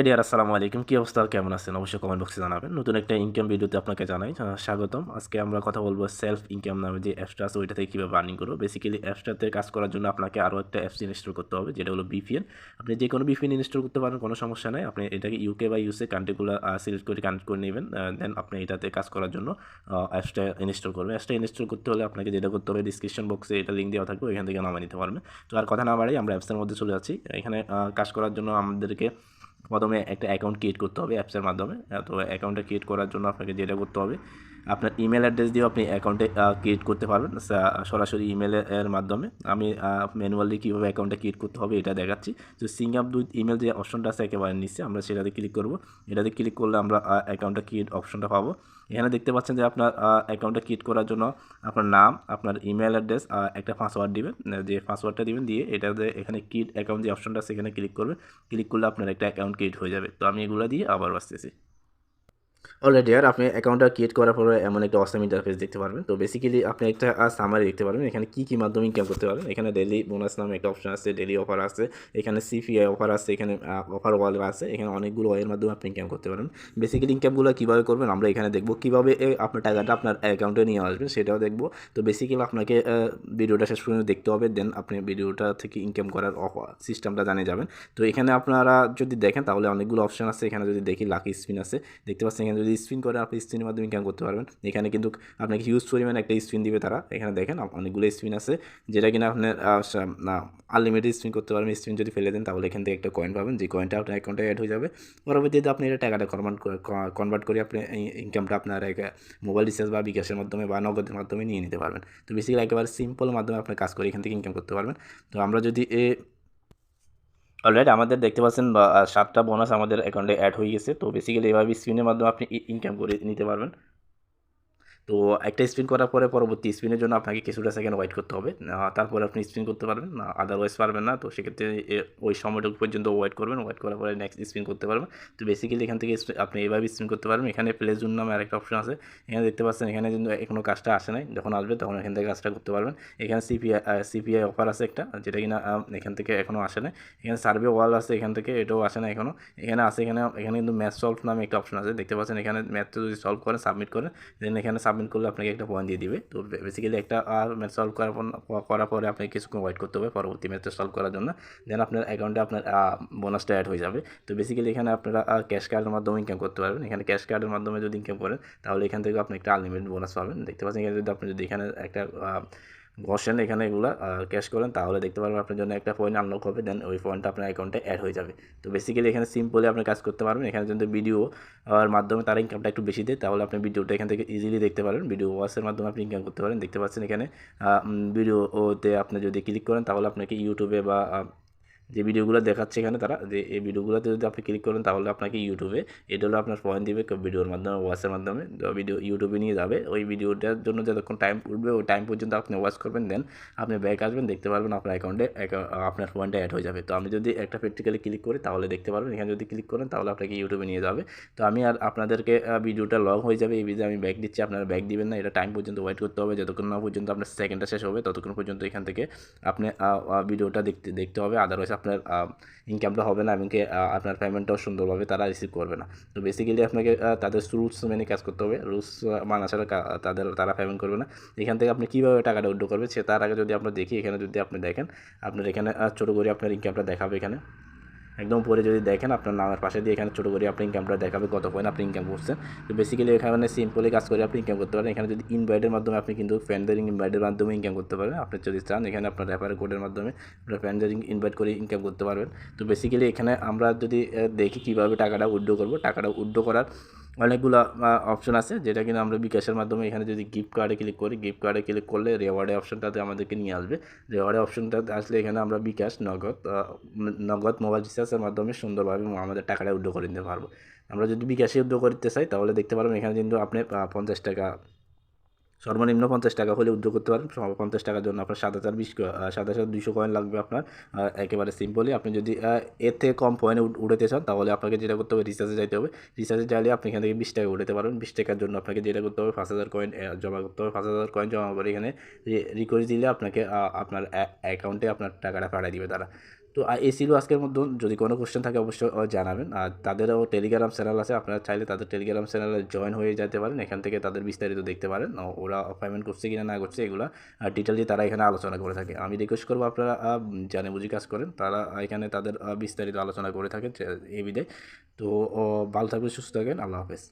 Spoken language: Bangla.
ডিয়ার আসসালামু আলাইকুম, কী অবস্থা, কেমন আছেন? অবশ্যই কমেন্ট বক্সে জানাবেন। নতুন একটা ইনকাম ভিডিওতে আপনাকে জানাই স্বাগতম। আজকে আমরা কথা বলবো সেলফ ইনকাম নামে যে অ্যাপসটা আছে ওইটা থেকে কীভাবে আর্নিং করবো। বেসিক্যালি অ্যাপসটাতে কাজ করার জন্য আপনাকে আরও একটা অ্যাপস ইনস্টল করতে হবে, যেটা হলো বিপিএন। আপনি যে কোনো বিপিএন ইনস্টল করতে পারেন, কোনো সমস্যা নেই। আপনি এটাকে ইউকে বা ইউএসএ কান্ট্রিগুলো সিলেক্ট করে কানেক্ট করে নেবেন। দেন আপনি এটাতে কাজ করার জন্য অ্যাপসটা ইনস্টল করবেন। অ্যাপসটা ইনস্টল করতে হলে আপনাকে যেটা করতে হবে, ডিসক্রিপশন বক্সে এটা লিঙ্ক দেওয়া থাকবে, ওইখান থেকে নামিয়ে নিতে পারবেন। তো আর কথা না বাড়াই আমরা অ্যাপসের মধ্যে চলে যাচ্ছি। এখানে কাজ করার জন্য আমাদেরকে প্রথমে একটা অ্যাকাউন্ট ক্রিয়েট করতে হবে অ্যাপসের মাধ্যমে। তো অ্যাকাউন্টটা ক্রিয়েট করার জন্য আপনাকে যেটা করতে হবে, আপনার ইমেল অ্যাড্রেস দিয়েও আপনি অ্যাকাউন্টে ক্রিয়েট করতে পারবেন সরাসরি ইমেলের মাধ্যমে। আমি ম্যানুয়ালি কীভাবে অ্যাকাউন্টটা ক্রিয়েট করতে হবে এটা দেখাচ্ছি। তো সিং আপ উইথ ইমেল যে অপশনটা আছে একেবারে নিচে, আমরা সেটাতে ক্লিক করব। এটাতে ক্লিক করলে আমরা অ্যাকাউন্টটা ক্রিয়েট অপশনটা পাবো। এখানে দেখতে পাচ্ছেন যে আপনার অ্যাকাউন্টটা ক্রিয়েট করার জন্য আপনার নাম, আপনার ইমেল অ্যাড্রেস, একটা পাসওয়ার্ড দিবেন। যে পাসওয়ার্ডটা দিবেন দিয়ে এটাতে এখানে ক্রিয়েট অ্যাকাউন্ট যে অপশনটা আছে এখানে ক্লিক করবেন। ক্লিক করলে আপনার একটা অ্যাকাউন্ট ক্রিয়েট হয়ে যাবে। তো আমি এগুলো দিয়ে আবার আসতেছি। অলরেডি আর আপনি অ্যাকাউন্টটা ক্রিয়েট করার পরে এমন একটা অসাম ইন্টারফেস দেখতে পারবেন। তো বেসিক্যালি আপনি একটা সামারি দেখতে পারবেন, এখানে কী মাধ্যমে ইনকাম করতে পারবেন। এখানে ডেলি বোনাস নামে একটা অপশন আছে, ডেলি অফার আছে, এখানে সিপিআই অফার আছে, এখানে অফার ওয়াল আছে, এখানে অনেকগুলো ওয়ের মাধ্যমে আপনি ইনকাম করতে পারেন। বেসিক্যালি ইনকামগুলো কীভাবে করবেন আমরা এখানে দেখবো, কীভাবে আপনার টাকাটা আপনার অ্যাকাউন্টে নিয়ে আসবেন সেটাও দেখবো। তো বেসিক্যালি আপনাকে ভিডিওটা শেষ পর্যন্ত দেখতে হবে, দেন আপনি ভিডিওটা থেকে ইনকাম করার সিস্টেমটা জানিয়ে যাবেন। তো এখানে আপনারা যদি দেখেন তাহলে অনেকগুলো অপশন আছে। এখানে যদি দেখি লাকি স্পিন আছে, দেখতে পাচ্ছেন। এখানে যদি স্পিন করে আপনি স্পিনের মাধ্যমে ইনকাম করতে পারবেন। এখানে কিন্তু আপনাকে হিউজ পরিমাণে একটা স্পিন দিবে তারা। এখানে দেখেন অনেকগুলো স্পিন আছে, যেটা কিনা আপনার আনলিমিটেড স্পিন করতে পারবেন। স্পিন যদি ফেলে দেন তাহলে এখান থেকে একটা কয়েন পাবেন, যে কয়েনটা আপনার অ্যাকাউন্টে অ্যাড হয়ে যাবে। পরবর্তীতে আপনি এটা টাকাটা কনভার্ট করে আপনি ইনকামটা আপনার মোবাইল রিচার্জ বা বিকাশের মাধ্যমে বা নগদের মাধ্যমে নিয়ে নিতে পারবেন। তো বেসিক্যালি একেবারে সিম্পল মাধ্যমে আপনি কাজ করে এখান থেকে ইনকাম করতে পারবেন। তো আমরা যদি অলরাইট আমাদের দেখতে পাচ্ছেন 7টা বোনাস আমাদের অ্যাকাউন্টে অ্যাড হয়ে গেছে। তো বেসিক্যালি এভাবে স্পিনের মাধ্যমে আপনি ইনকাম করে নিতে পারবেন। তো একটা স্পিন করার পরে পরবর্তী স্পিনের জন্য আপনাকে কিছুটা সেকেন্ড ওয়েট করতে হবে। তারপরে আপনি স্পিন করতে পারবেন, আদারওয়াইজ পারবেন না। তো সেক্ষেত্রে ওই সময়টুকু পর্যন্ত ওয়েট করবেন, ওয়েট করার পরে নেক্সট স্পিন করতে পারবেন। তো বেসিক্যালি এখান থেকে আপনি এইভাবে স্পিন করতে পারবেন। এখানে প্লে জোন নামে আরেকটা অপশন আছে, এখানে দেখতে পাচ্ছেন। এখানে কিন্তু এখনও কাজটা আসে নাই, যখন আসবে তখন এখান থেকে কাজটা করতে পারবেন। এখানে সিপিআই অফার আছে একটা, যেটা কিনা এখান থেকে এখনও আসে নাই। এখানে সার্ভে ওয়াল আছে, এখান থেকে এটাও আসে না এখনও। এখানে আছে, এখানে কিন্তু ম্যাথ সলভ নামে একটা অপশন আছে, দেখতে পাচ্ছেন। এখানে ম্যাথটা যদি সলভ করেন, সাবমিট করেন, দেন এখানে সাবমিট করলে আপনাকে একটা পয়েন্ট দিয়ে দিবে। তো বেসিক্যালি একটা ম্যাথ সলভ করার পরে আপনাকে কিছুক্ষণ ওয়েট করতে হবে পরবর্তী ম্যাথটা সলভ করার জন্য। দেন আপনার অ্যাকাউন্টে আপনার বোনাসটা অ্যাড হয়ে যাবে। তো বেসিক্যালি এখানে আপনারা ক্যাশ কার্ডের মাধ্যমে ইনকাম করতে পারবেন। এখানে ক্যাশ কার্ডের মাধ্যমে যদি ইনকাম করেন তাহলে এখান থেকে আপনি একটা আনলিমিটেড বোনাস পাবেন। দেখতে পাচ্ছেন এখানে যদি আপনি এখানে একটা বসেন, এখানে এগুলো ক্যাশ করেন, তাহলে দেখতে পারবেন আপনার জন্য একটা পয়েন্ট আনলক হবে। দেন ওই পয়েন্টটা আপনার অ্যাকাউন্টে অ্যাড হয়ে যাবে। তো বেসিক্যালি এখানে সিম্পলি আপনি কাজ করতে পারবেন। এখানে যদি ভিডিও আর মাধ্যমে তারা ইনকামটা একটু বেশি দেয়, তাহলে আপনি ভিডিওটা এখান থেকে ইজিলি দেখতে পারেন। ভিডিও ওয়াচের মাধ্যমে আপনি ইনকাম করতে পারেন। দেখতে পাচ্ছেন এখানে ভিডিওতে আপনি যদি ক্লিক করেন তাহলে আপনাকে ইউটিউবে বা যে ভিডিওগুলো দেখাচ্ছে এখানে তারা, যে এই ভিডিওগুলোতে যদি আপনি ক্লিক করেন তাহলে আপনাকে ইউটিউবে এটা হলো আপনার পয়েন্ট দিবে ভিডিওর মাধ্যমে, ওয়াচের মাধ্যমে। ভিডিও ইউটিউবে নিয়ে যাবে। ওই ভিডিওটার জন্য যতক্ষণ টাইম উঠবে ওই টাইম পর্যন্ত আপনি ওয়াচ করবেন, দেন আপনি ব্যাক আসবেন, দেখতে পারবেন আপনার অ্যাকাউন্টে আপনার পয়েন্টটা অ্যাড হয়ে যাবে। তো আমি যদি একটা প্র্যাকটিক্যালি ক্লিক করি তাহলে দেখতে পারবেন, এখানে যদি ক্লিক করেন তাহলে আপনাকে ইউটিউবে নিয়ে যাবে। তো আমি আর আপনাদেরকে ভিডিওটা লং হয়ে যাবে এই ভিডিও আমি ব্যাক দিচ্ছি, আপনারা ব্যাক দিবেন না। এটা টাইম পর্যন্ত ওয়েট করতে হবে, যতক্ষণ না পর্যন্ত আপনার সেকেন্ডটা শেষ হবে ততক্ষণ পর্যন্ত এখান থেকে আপনি ভিডিওটা দেখতে হবে। আদারওয়াইজ আপনার ইনকামটা হবে না, এবং আপনার পেমেন্টটাও সুন্দরভাবে তারা রিসিভ করবে না। তো বেসিক্যালি আপনাকে তাদের রুলস মেনে কাজ করতে হবে। রুলস মানা ছাড়া তারা পেমেন্ট করবে না। এখান থেকে আপনি কীভাবে টাকাটা উইথড্র করবে সে তার আগে যদি আমরা দেখি, এখানে যদি আপনি দেখেন আপনার এখানে ছোটো করে আপনার ইনকামটা দেখাবে। এখানে একদম পরে যদি দেখেন আপনার নামের পাশে দিয়ে এখানে ছোটো করে আপনি ইনকামটা দেখাবে, কত পয়েন্ট আপনি ইনকাম করছেন। তো বেসিক্যালি এখানে সিম্পলি কাজ করে আপনি ইনকাম করতে পারেন। এখানে যদি ইনভাইটের মাধ্যমে আপনি কিন্তু ফ্রেন্ডদের ইনভাইটের মাধ্যমে ইনকাম করতে পারেন। আপনি যদি চান এখানে আপনার রেফারেল কোডের মাধ্যমে আপনার ফ্রেন্ডদের ইনভাইট করে ইনকাম করতে পারবেন। তো বেসিক্যালি এখানে আমরা যদি দেখি কীভাবে টাকাটা উইথড্র করবো, টাকাটা উইথড্র করার অনেকগুলো অপশন আছে, যেটা কিনা আমরা বিকাশের মাধ্যমে এখানে যদি গিফট কার্ডে ক্লিক করি, গিফট কার্ডে ক্লিক করলে রেওয়ার্ডের অপশনটাতে আমাদেরকে নিয়ে আসবে। রেওয়ার্ডের অপশনটাতে আসলে এখানে আমরা বিকাশ, নগদ মোবাইল রিচার্জের মাধ্যমে সুন্দরভাবে আমাদের টাকাটা উইথড্র করে নিতে পারবো। আমরা যদি বিকাশে উইথড্র করতে চাই তাহলে দেখতে পারবেন এখানে কিন্তু আপনি 50 টাকা, সর্বনিম্ন 50 টাকা হলে উইথড্র করতে পারেন। 50 টাকার জন্য আপনার 7,200 কয়েন লাগবে আপনার। একেবারে সিম্পলি আপনি যদি এর থেকে কম পয়েন্ট উঠাতে চান তাহলে আপনাকে যেটা করতে হবে, রিচার্জে যাইতে হবে। রিচার্জে চাইলে আপনি এখান থেকে 20 টাকা উঠাতে পারবেন। 20 টাকার জন্য আপনাকে যেটা করতে হবে, 5,000 কয়েন জমা করতে হবে। 5,000 কয়েন জমা করে এখানে রিকোয়েস্ট দিলে আপনাকে আপনার অ্যাকাউন্টে আপনার টাকাটা পাঠিয়ে দিবে তারা। তো এই ছিল আজকের মধ্যে। যদি কোনো কোশ্চেন থাকে অবশ্যই জানাবেন। আর তাদেরও টেলিগ্রাম চ্যানেল আছে, আপনারা চাইলে তাদের টেলিগ্রাম চ্যানেলে জয়েন হয়ে যেতে পারেন, এখান থেকে তাদের বিস্তারিত দেখতে পারেন, ওরা পেমেন্ট করছে কিনা না করছে এগুলো ডিটেললি তারা এখানে আলোচনা করে থাকে। আমি রিকোয়েস্ট করবো আপনারা জানে বুঝি কাজ করেন, তারা এখানে তাদের বিস্তারিত আলোচনা করে থাকেন এই বিধে। তো ভালো থাকবেন, সুস্থ থাকেন, আল্লাহ হাফেজ।